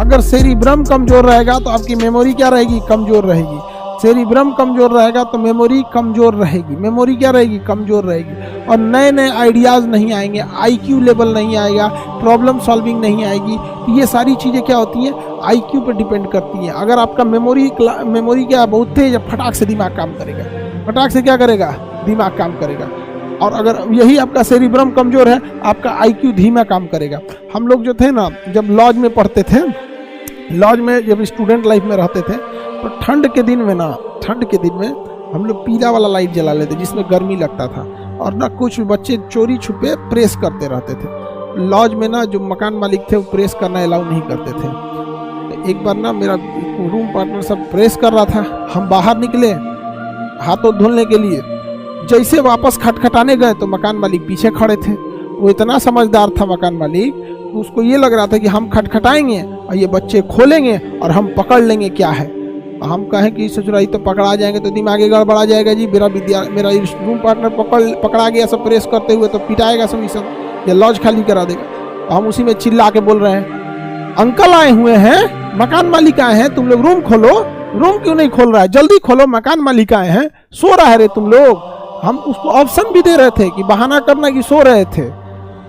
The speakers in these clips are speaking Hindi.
अगर सेरिब्रम कमजोर रहेगा तो आपकी मेमोरी क्या रहेगी, कमजोर रहेगी। सेरिब्रम कमजोर रहेगा तो मेमोरी कमजोर रहेगी, मेमोरी क्या रहेगी, कमजोर रहेगी। और नए नए आइडियाज़ नहीं आएंगे, आईक्यू लेवल नहीं आएगा, प्रॉब्लम सॉल्विंग नहीं आएगी। तो ये सारी चीज़ें क्या होती हैं, आईक्यू पर डिपेंड करती हैं। अगर आपका मेमोरी क्या बहुत तेज है, फटाक से दिमाग काम करेगा, फटाक से क्या करेगा, दिमाग काम करेगा। और अगर यही आपका सेरिब्रम कमजोर है, आपका आईक्यू धीमा काम करेगा। हम लोग जो थे ना, जब लॉज में पढ़ते थे, लॉज में जब स्टूडेंट लाइफ में रहते थे, तो ठंड के दिन में हम लोग पीला वाला लाइट जला लेते जिसमें गर्मी लगता था। और ना कुछ बच्चे चोरी छुपे प्रेस करते रहते थे। लॉज में ना जो मकान मालिक थे वो प्रेस करना अलाउ नहीं करते थे। तो एक बार ना मेरा रूम पार्टनर सब प्रेस कर रहा था, हम बाहर निकले हाथों धुलने के लिए। जैसे वापस खटखटाने गए तो मकान मालिक पीछे खड़े थे। वो इतना समझदार था मकान मालिक, उसको ये लग रहा था कि हम खटखटाएंगे और ये बच्चे खोलेंगे और हम पकड़ लेंगे क्या है। हम कहें कि ससुराई तो पकड़ा जाएंगे तो दिमागे गड़बड़ा जाएगा जी। मेरा रूम पार्टनर पकड़ा गया सब प्रेस करते हुए, तो पिटाएगा सब ये लॉज खाली करा देगा। हम उसी में चिल्ला के बोल रहे हैं, अंकल आए हुए हैं, मकान मालिक आए हैं, तुम लोग रूम खोलो। रूम क्यों नहीं खोल रहा है, जल्दी खोलो, मकान मालिक आए हैं, सो रहा है रे तुम लोग। हम उसको ऑप्शन भी दे रहे थे कि बहाना करना कि सो रहे थे,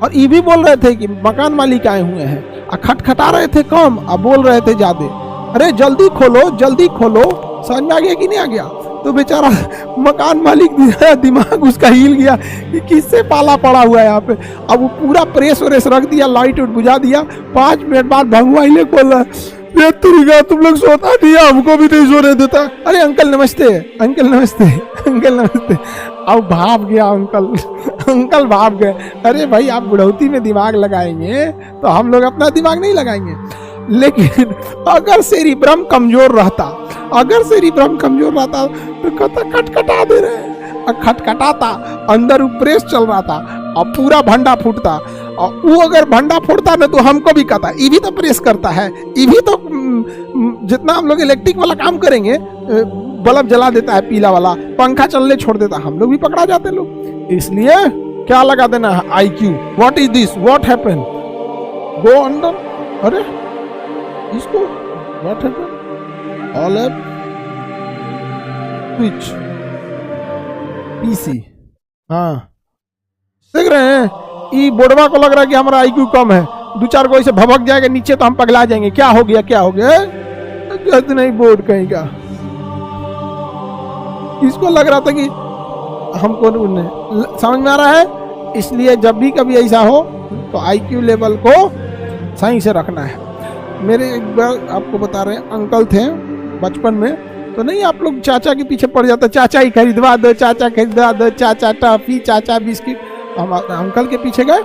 और ये भी बोल रहे थे कि मकान मालिक आए हुए हैं, और खटखटा रहे थे कम और बोल रहे थे ज्यादा। अरे जल्दी खोलो, जल्दी खोलो। समझ में आ गया कि नहीं आ गया? तो बेचारा मकान मालिक दिमाग उसका हिल गया कि किससे पाला पड़ा हुआ है यहाँ पे। अब वो पूरा प्रेस व्रेस रख दिया, लाइट बुझा दिया। 5 मिनट बाद भगवाइले खोल रहा, तुम लोग सोता नहीं, हमको भी नहीं सोने देता। अरे अंकल नमस्ते, अंकल नमस्ते, अंकल नमस्ते। अब भाग गया अंकल भाग गए। अरे भाई आप बुढ़ौती में दिमाग लगाएंगे तो हम लोग अपना दिमाग नहीं लगाएंगे। लेकिन अगर सेरिब्रम कमजोर रहता तो खटखटा दे रहे हैं, और खटखटाता, अंदर प्रेस चल रहा था और पूरा भंडा फूटता। और वो अगर भंडा फोड़ता ना तो हमको भी कहता, ये भी तो प्रेस करता है, ये भी तो जितना हम लोग इलेक्ट्रिक वाला काम करेंगे, बल्ब जला देता है पीला वाला, पंखा चलने छोड़ देता, हम लोग भी पकड़ा जाते लोग। इसलिए क्या लगा देना है, IQ। What is this, what happen, go under. अरे इसको what happen, all app switch PC। हाँ देख रहे हैं, ये बोर्डवा को लग रहा है कि हमारा IQ कम है, 2-4 को ऐसे भभक जाएगा नीचे तो हम पगला जाएंगे। क्या हो गया, क्या हो गया, नहीं बोर्ड कहीं का। इसको लग रहा था कि हमको समझ में आ रहा है। इसलिए जब भी कभी ऐसा हो तो IQ लेवल को सही से रखना है। मेरे एक बार आपको बता रहे हैं, अंकल थे बचपन में, तो नहीं आप लोग चाचा के पीछे पड़ जाता, चाचा ही खरीदवा दो, चाचा खरीदवा दो, चाचा टॉफी, चाचा बिस्किट। हम अंकल के पीछे गए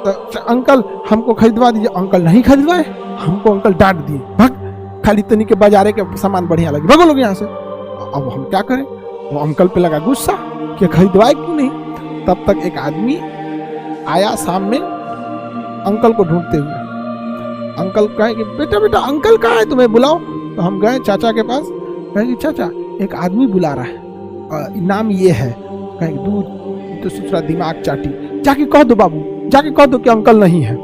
तो अंकल हमको खरीदवा दीजिए। अंकल नहीं खरीदवाए, हमको अंकल डांट दिए, भाग, खाली तनी के बाजारे के सामान बढ़िया लगे, भगो लोग यहाँ से। अब हम क्या करें, वो अंकल पे लगा गुस्सा कि खरीदवाए क्यों नहीं। तब तक एक आदमी आया शाम में अंकल को ढूंढते हुए। अंकल कहे कि बेटा बेटा अंकल कहाँ है, तुम्हें बुलाओ। तो हम गए चाचा के पास, कहे कि चाचा एक आदमी बुला रहा है, नाम ये है। कहे दूध तो दूसरा दिमाग चाटी, जाके कह दो बाबू, जाके कह दो कि अंकल नहीं है,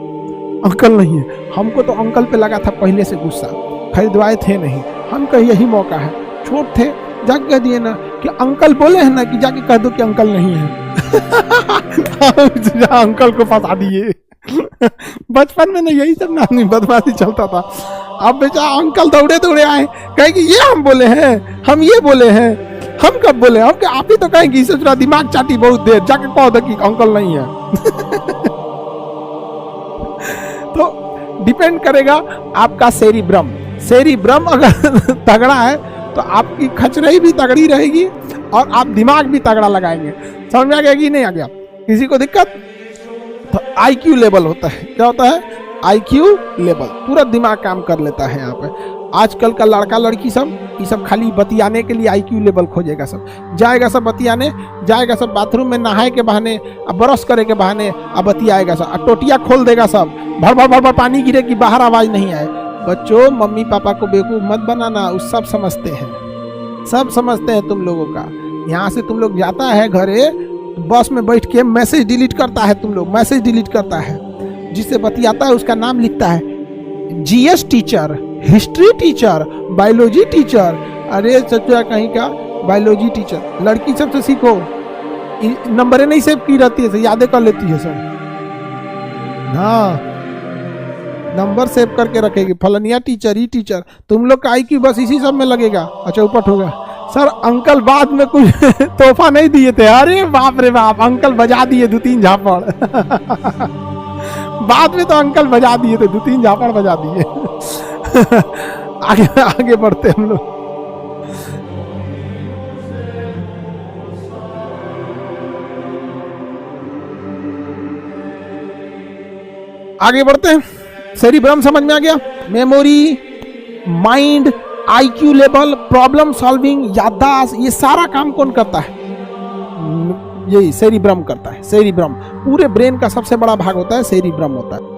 अंकल नहीं है। हमको तो अंकल पे लगा था पहले से गुस्सा, खरीदवाए थे नहीं। हम कहे यही मौका है, छोट थे, जाके कह दिए ना कि अंकल बोले हैं ना कि जाके कह दो कि अंकल नहीं है। अंकल को फंसा दिए। बचपन में ना यही सब नानी बदमाशी चलता था। अब बेचारा अंकल दौड़े दौड़े आए, कहे कि ये हम बोले हैं, हम ये बोले हैं, हम कब बोले, हम क्या आप ही तो कहेंगे इससे दिमाग चाटी बहुत देर, जाके कह दो कि अंकल नहीं है। तो डिपेंड करेगा आपका सेरिब्रम अगर तगड़ा है तो आपकी खचरई भी तगड़ी रहेगी और आप दिमाग भी तगड़ा लगाएंगे। समझ में आ गया कि नहीं आ गया? किसी को दिक्कत? तो IQ लेवल होता है, क्या होता है? IQ लेवल, पूरा दिमाग काम कर लेता है यहाँ पे। आजकल का लड़का लड़की सब ये सब खाली बतियाने के लिए IQ लेवल खोजेगा, सब जाएगा, सब बतियाने जाएगा, सब बाथरूम में नहाए के बहाने, अब ब्रश करे के बहाने अब बतियाएगा, सब टोटिया खोल देगा, सब भर भर भर भर पानी गिरे कि बाहर आवाज नहीं आए। बच्चों मम्मी पापा को बेवकूफ मत बनाना, उस सब समझते हैं, सब समझते हैं तुम लोगों का। यहाँ से तुम लोग जाता है घरे, बस में बैठ के मैसेज डिलीट करता है, तुम लोग मैसेज डिलीट करता है, जिससे बतियाता है उसका नाम लिखता है GS teacher, history teacher, biology teacher, अरे चचा कहीं का बायोलॉजी टीचर। लड़की सबसे सीखो, नंबरें नहीं सेव की रहती है, यादें कर लेती है सब। हाँ, नंबर सेव करके रखेगी, फलनिया टीचर, ही टीचर। तुम लोग का IQ बस इसी सब में लगेगा। अच्छा ऊपर होगा सर, अंकल बाद में कुछ तोहफा नहीं दिए थे। अरे बाप रे बाप, अंकल बजा दिए 2-3 झापड़ बाद में तो अंकल बजा दिए थे, 2-3 झापड़ बजा दिए आगे आगे बढ़ते हम लोग। आगे बढ़ते हैं। सेरिब्रम समझ में आ गया। Memory, mind, IQ level, problem solving, याददाश्त, ये सारा काम कौन करता है? यही सेरिब्रम करता है। सेरिब्रम पूरे ब्रेन का सबसे बड़ा भाग होता है, सेरिब्रम होता है।